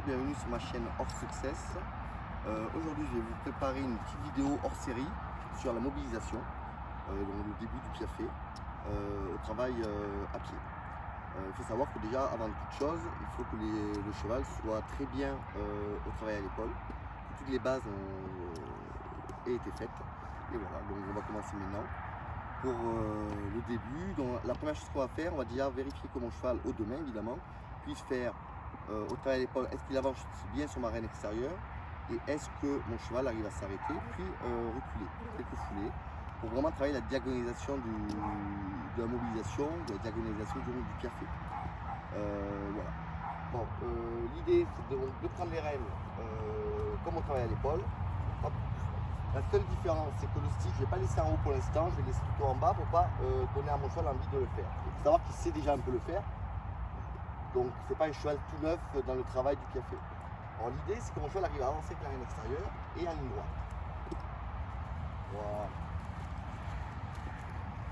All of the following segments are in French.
bienvenue sur ma chaîne Hors Success. Aujourd'hui je vais vous préparer une petite vidéo hors série sur la mobilisation, donc le début du piafé, au travail à pied. Il faut savoir que déjà avant toute chose, il faut que le cheval soit très bien au travail à l'épaule, que toutes les bases aient été faites. Et voilà, donc on va commencer maintenant. Pour le début, donc, la première chose qu'on va faire, on va déjà vérifier que mon cheval, au dos main évidemment, puisse faire au travail à l'épaule, est-ce qu'il avance bien sur ma reine extérieure et est-ce que mon cheval arrive à s'arrêter, puis reculer, quelques foulées, pour vraiment travailler la diagonalisation de la mobilisation, de la diagonalisation du piafé. Voilà. Bon, l'idée c'est de prendre les rênes comme on travaille à l'épaule. La seule différence, c'est que le stick, je ne vais pas laisser en haut pour l'instant, je vais laisser plutôt en bas pour ne pas donner à mon cheval l'envie de le faire. Il faut savoir qu'il sait déjà un peu le faire, donc c'est pas un cheval tout neuf dans le travail du piafé. Alors l'idée, c'est que mon cheval arrive à avancer avec la reine extérieure et en ligne droite. Voilà.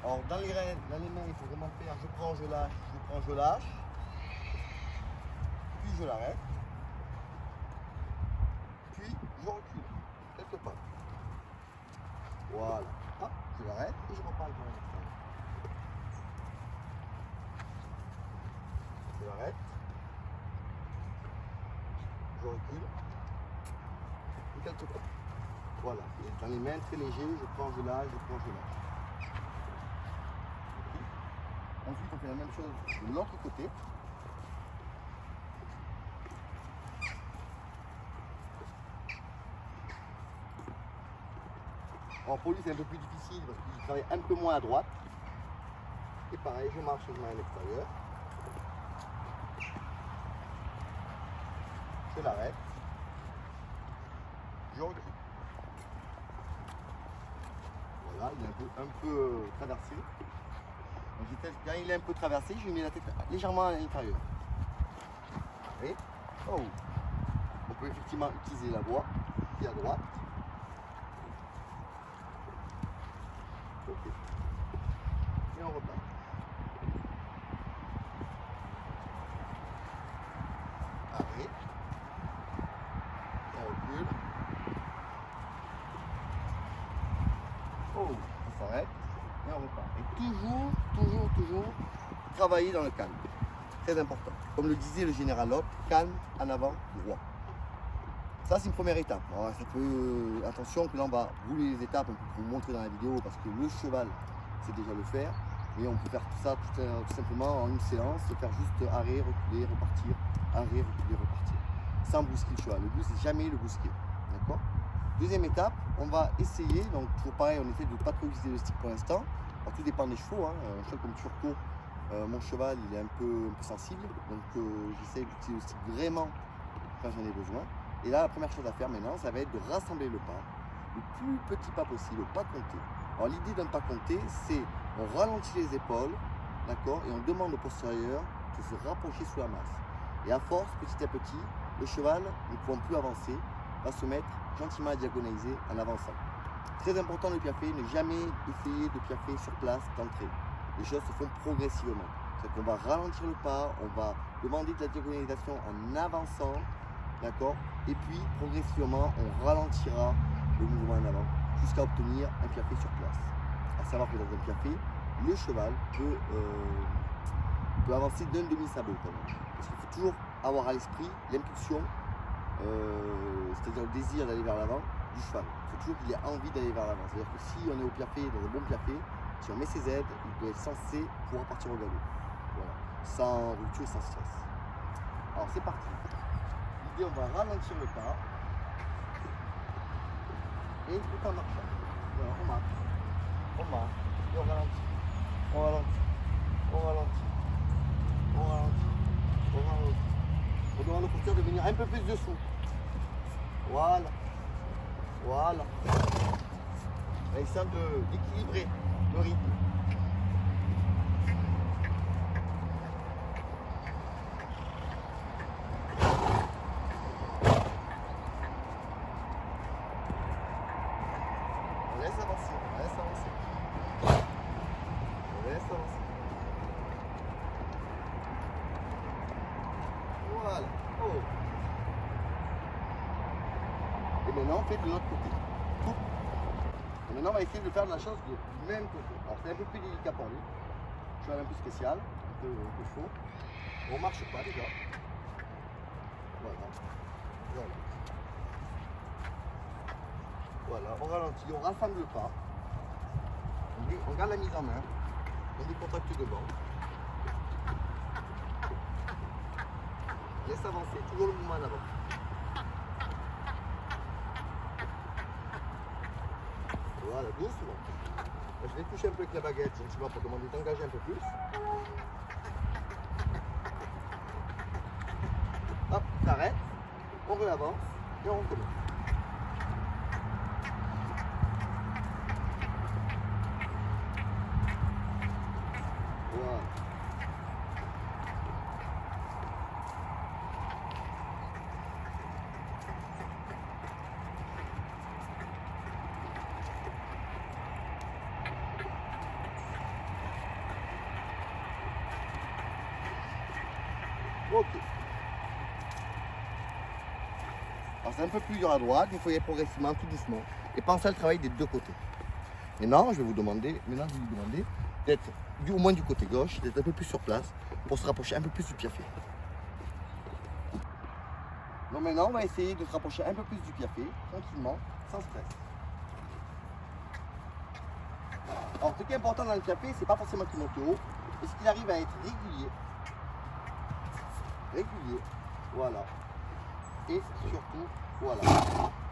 Alors dans les mains, il faut vraiment faire je prends, je lâche, je prends, je lâche, puis je l'arrête, puis je recule, quelque part. Voilà, hop, je l'arrête et je repars avec la reine extérieure. Je l'arrête, je recule, et quelque part. Voilà, et dans les mains très léger, je prends, je lâche, je prends, je lâche. Ensuite, on fait la même chose de l'autre côté. Alors pour lui, c'est un peu plus difficile parce qu'il travaille un peu moins à droite. Et pareil, je marche avec ma main à l'extérieur. Je l'arrête. Je recule. Voilà, il est un peu traversé. Donc, quand il est un peu traversé, je lui mets la tête légèrement à l'intérieur. Et oh, on peut effectivement utiliser la voie qui est à droite. Ok. Et on repart. Arrête. On recule. Oh, on s'arrête. Et on repart. Et toujours travailler dans le calme. Très important. Comme le disait le général Lott, calme, en avant, droit. Ça, c'est une première étape. Alors, ça peut, attention que là, on va rouler les étapes pour vous montrer dans la vidéo parce que le cheval sait déjà le faire. Mais on peut faire tout ça tout simplement en une séance, faire juste arrêt, reculer, repartir, arrêt, reculer, repartir. Sans brusquer le cheval. Le but, c'est jamais le brusquer. D'accord ? Deuxième étape, on va essayer, donc toujours pareil, on essaie de ne pas trop utiliser le stick pour l'instant. Alors, tout dépend des chevaux. Un cheval comme Turco, mon cheval, il est un peu sensible. Donc, j'essaie d'utiliser le stick vraiment quand j'en ai besoin. Et là, la première chose à faire maintenant, ça va être de rassembler le pas, le plus petit pas possible, au pas compté. Alors l'idée d'un pas compté, c'est on ralentit les épaules, d'accord, et on demande au postérieur de se rapprocher sous la masse. Et à force, petit à petit, le cheval, ne pouvant plus avancer, va se mettre gentiment à diagonaliser en avançant. Très important le piafé, ne jamais essayer de piaffer sur place d'entrée. Les choses se font progressivement. C'est-à-dire qu'on va ralentir le pas, on va demander de la diagonalisation en avançant. D'accord. Et puis progressivement on ralentira le mouvement en avant jusqu'à obtenir un piafé sur place. À savoir que dans un piafé, le cheval peut avancer d'un demi-sabot quand même. Parce qu'il faut toujours avoir à l'esprit l'impulsion, c'est-à-dire le désir d'aller vers l'avant du cheval. Il faut toujours qu'il ait envie d'aller vers l'avant. C'est-à-dire que si on est au piafé, dans un bon piafé, si on met ses aides, il doit être censé pouvoir partir au galop. Voilà. Sans rupture, sans stress. Alors c'est parti. On va ralentir le pas et tout en marchant. Voilà, on marche, et on ralentit, on ralentit. On demande au porteur de venir un peu plus dessous. Voilà. Essayant d'équilibrer le rythme. Voilà. Oh. maintenant, on fait de l'autre côté. Coupe. Et maintenant, on va essayer de faire la chose du même côté. Alors, c'est un peu plus délicat pour lui. Cheval un peu spécial, un peu chaud. On marche pas déjà. Voilà. Voilà. Voilà, on ralentit, on rassemble pas. On garde la mise en main. On décontracte devant. Laisse avancer, toujours le mouvement en avant. Voilà, doucement. Je vais toucher un peu avec la baguette, gentiment, pour demander d'engager un peu plus. Hop, on s'arrête, on réavance et on recommence. Voilà. Ok. Alors c'est un peu plus dur à droite, il faut y aller progressivement, tout doucement. Et pensez à le travail des deux côtés. Maintenant, je vais vous demander d'être au moins du côté gauche, d'être un peu plus sur place pour se rapprocher un peu plus du piafé. Donc maintenant, on va essayer de se rapprocher un peu plus du piafé, tranquillement, sans stress. Alors, ce qui est important dans le piafé, c'est pas forcément qu'il monte haut, mais c'est qu'il arrive à être régulier. Régulier, voilà. Et surtout, voilà,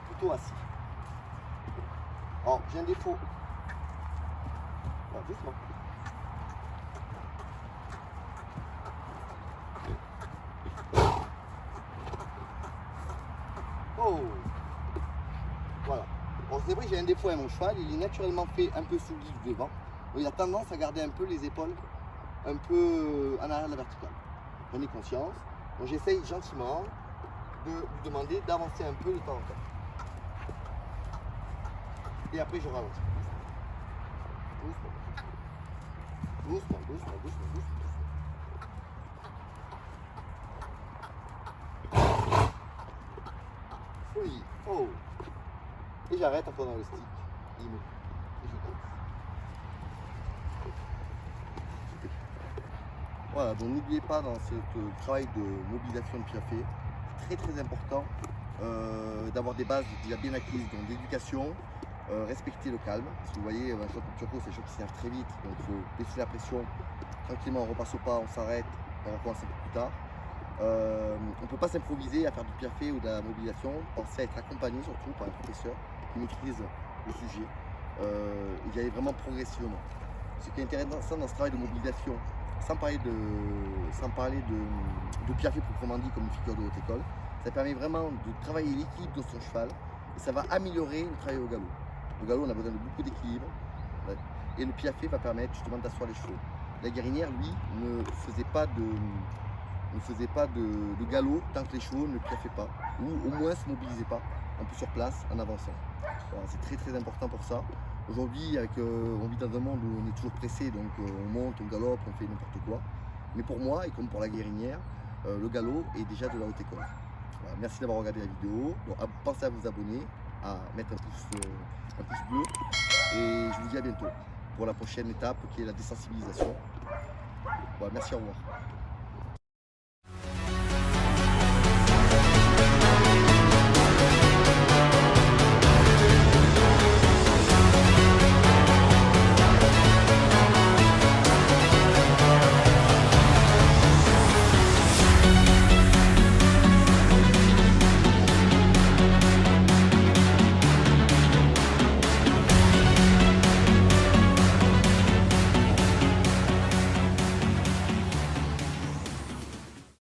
plutôt assis. Alors, j'ai un défaut. Voilà, doucement. Oh! Voilà. Bon, c'est vrai que j'ai un défaut à mon cheval, il est naturellement fait un peu sous guide devant. Donc, il a tendance à garder un peu les épaules un peu en arrière de la verticale. Prenez conscience. Donc j'essaye gentiment de lui demander d'avancer un peu de temps en temps. Et après je ralentis. Doucement. Doucement, doucement, doucement, doucement. Oui. Oh. Et j'arrête en prenant le stick. Et je danse. Voilà, donc n'oubliez pas dans ce travail de mobilisation de piafé, c'est très important d'avoir des bases déjà bien acquises, donc d'éducation, respecter le calme, parce que vous voyez, un choc comme turco, c'est un choc qui s'énerve très vite, donc il faut baisser la pression, tranquillement on repasse au pas, on s'arrête, on recommence un peu plus tard. On ne peut pas s'improviser à faire du piafé ou de la mobilisation, pensez à être accompagné surtout par un professeur qui maîtrise le sujet, et d'y aller vraiment progressivement. Ce qui est intéressant dans ce travail de mobilisation, sans parler de piafé proprement dit comme une figure de haute école, ça permet vraiment de travailler l'équilibre de son cheval et ça va améliorer le travail au galop. Au galop, on a besoin de beaucoup d'équilibre et le piafé va permettre justement d'asseoir les chevaux. La guérinière, lui, ne faisait pas de galop tant que les chevaux ne piaffaient pas ou au moins se mobilisaient pas un peu sur place en avançant. Voilà, c'est très important pour ça. Aujourd'hui, on vit dans un monde où on est toujours pressé, donc on monte, on galope, on fait n'importe quoi. Mais pour moi, et comme pour la guérinière, le galop est déjà de la haute école. Voilà, merci d'avoir regardé la vidéo. Donc, pensez à vous abonner, à mettre un pouce bleu. Et je vous dis à bientôt pour la prochaine étape qui est la désensibilisation. Voilà, merci, au revoir.